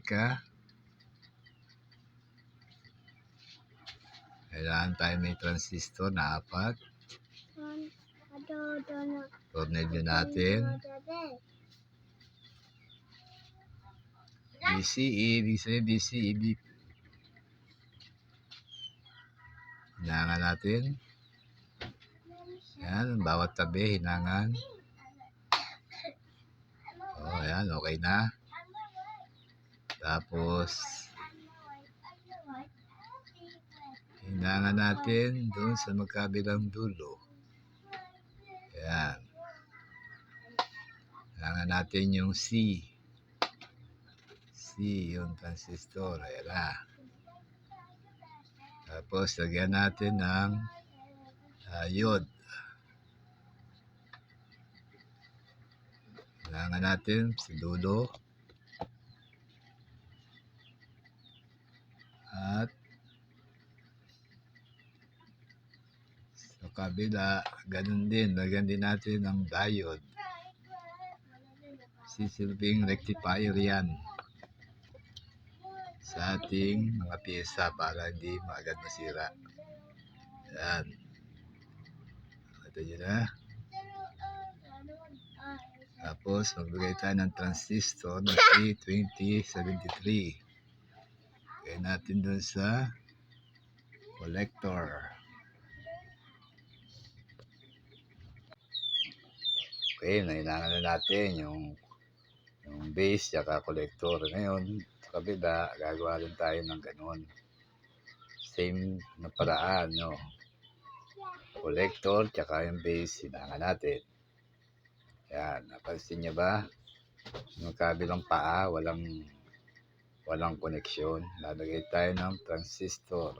harmonica. Kailangan tayo may transistor na 4. Tornilyo natin. BCE, BCE. Hinangan natin. Yan, bawat tabi, hinangan. Ayan, okay na. Tapos, hinangan natin doon sa magkabilang dulo. Ayan. Hinangan natin yung C. C, yung transistor. Ayan na. Tapos, lagyan natin ng diode. Hinangan natin sa dulo. At sa kabila, ganun din. Lagyan din natin ng diode. Sisilbing rectifier yan sa ating mga pyesa para hindi maagad masira. Yan. Ito nyo na. Tapos, magbigay tayo ng transistor na T2073. Lagay natin dun sa collector. Okay, nailangan na natin yung base at collector. Ngayon, sa kabila, gagawa rin tayo ng ganun. Same na paraan, no? Collector, tsaka yung base, hinangan natin. Yan, napansin niyo ba? Yung kabilang paa, walang koneksyon. Lalagay tayo ng transistor.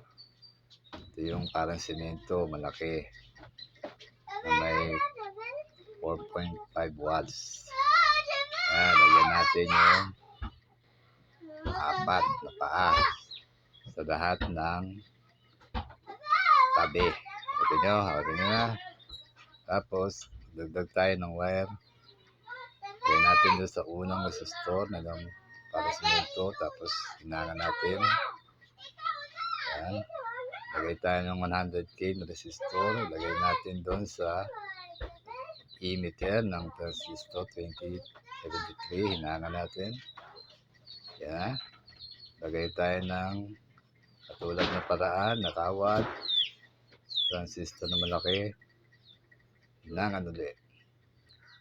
Ito yung parang semento, malaki. Na may 4.5 watts. Yan, lagyan natin yung 4 na paa sa lahat ng tabi. Ito nyo na. Tapos, dagdag tayo ng wire. Lagyan natin doon sa unang resistor na lang para semento. Tapos, hinangan natin. Yan. Lagay tayo ng 100K na resistor. Lagay natin doon sa emitter ng transistor 2073. Hinangan natin. Yan. Lagay tayo ng katulad na paraan, nakawad. Transistor na malaki. Hinangan ulit.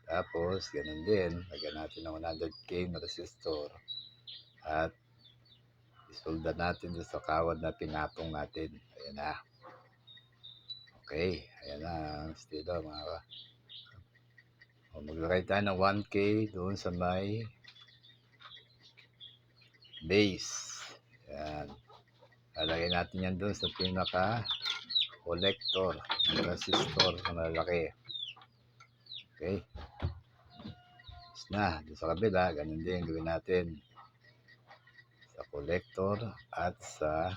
Tapos, ganun din. Lagyan natin ng 100K na resistor. At isolda natin sa kawad na pinatong natin. Ayan na. Okay. Ayan na ang estilo mga maglagay tayo ng 1K doon sa may base. Ayan. Lalagay natin yan doon sa pinaka collector ng resistor na malaki. Okay. Na, doon sa kabila, ganun din gawin natin sa collector at sa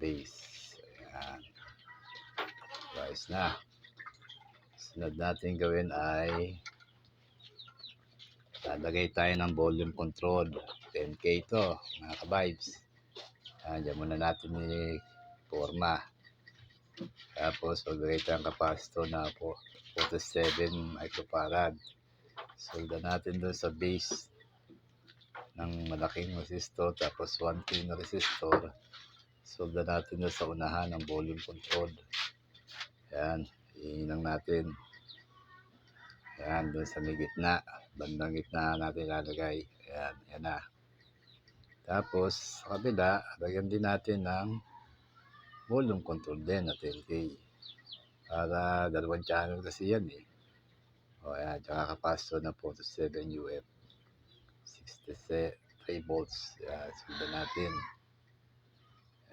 base. Ayan. Ayos na. Sunod natin gawin ay lalagay tayo ng volume control. 10K ito, mga ka-vibes. Diyan muna natin i-forma. Tapos, maglagay tayo ng capacitor na 47 microfarad. Solda natin doon sa base ng malaking resistor. Tapos, 1K na resistor. Solda natin doon sa unahan ng volume control. Ayan, iinang natin. Ayan, doon sa may gitna. Bandang gitna natin lalagay. Ayan, ayan na. Tapos, sa kabila, lagyan din natin ng volume control din na 10K. Para dalawang channel kasi yan eh. O ayan, tsaka capacitor na 47 UF. 63 volts. Ayan, sundan natin.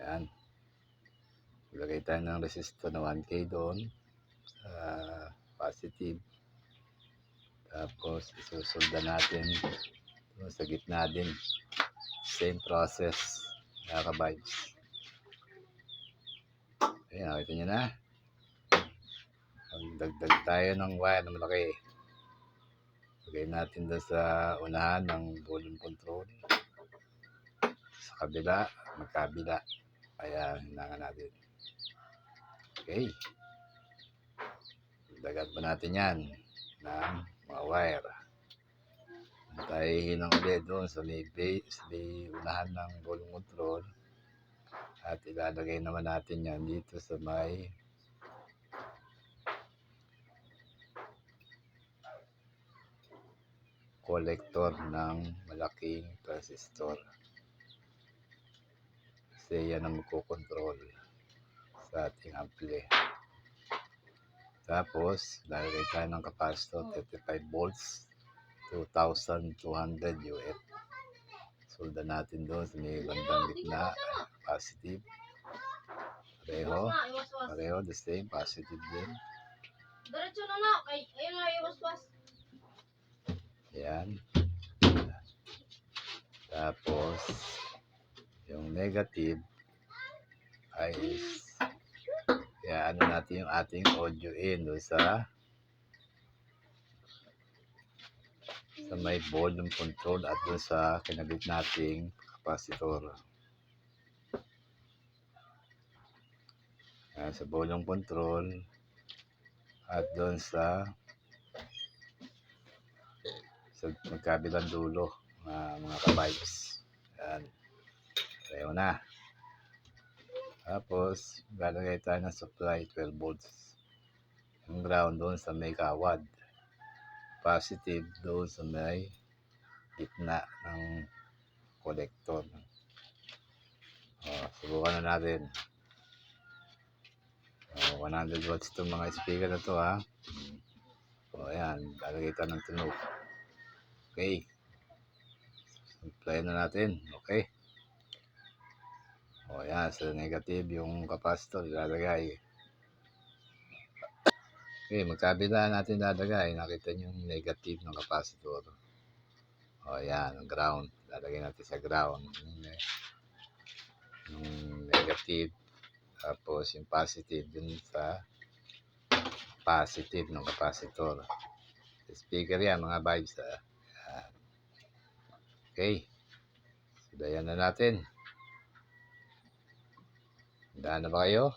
Ayan. Lagay tayo ng resistor na 1K doon. Sa positive. Tapos, isusundan natin doon sa gitna din. Same process. Mga ka-vibes. Ayan, nakita nyo na. Dagdag tayo ng wire na malaki. Lagay natin doon sa unahan ng volume control. Sa kabila, magkabila. Ayan, hinangan natin. Okay. Dagat pa natin yan ng mga wire. Tayo ulit doon sa may unahan ng volume control. At ilalagay naman natin yan dito sa may collector ng malaking transistor. Kasi yan ang magkocontrol sa ating ampli. Tapos, lalagay tayo ng capacitor 35 volts, 2,200 UF. Solda natin doon sa may bandang gitna, positive. Pareho, the same, positive din. Diretso na na, ayun na, iwas-was. Yan. Tapos, yung negative ay ano natin yung ating audio in doon sa may volume control at doon sa kinabit nating capacitor. Yan, sa volume control at doon sa magkabilang dulo mga ka-vibes. Yan. Pareho na. Tapos, lalagay tayo ng supply 12 volts. Yung ground doon sa may kawad. Positive doon sa may gitna ng collector. Subukan na natin. 100 watts itong mga speaker na to ha. Ayan, lalagay tayo ng tunog. Okay. Supply na natin. Okay. Ayan, sa negative yung capacitor ilalagay. Okay, magkabila natin lalagay. Nakita nyo yung negative ng capacitor. Ayan, ground. Lalagay natin sa ground. Yung negative. Tapos yung positive dun sa positive ng capacitor. Speaker yan, mga vibes. Okay. Sudayan na natin. Handa na ba kayo?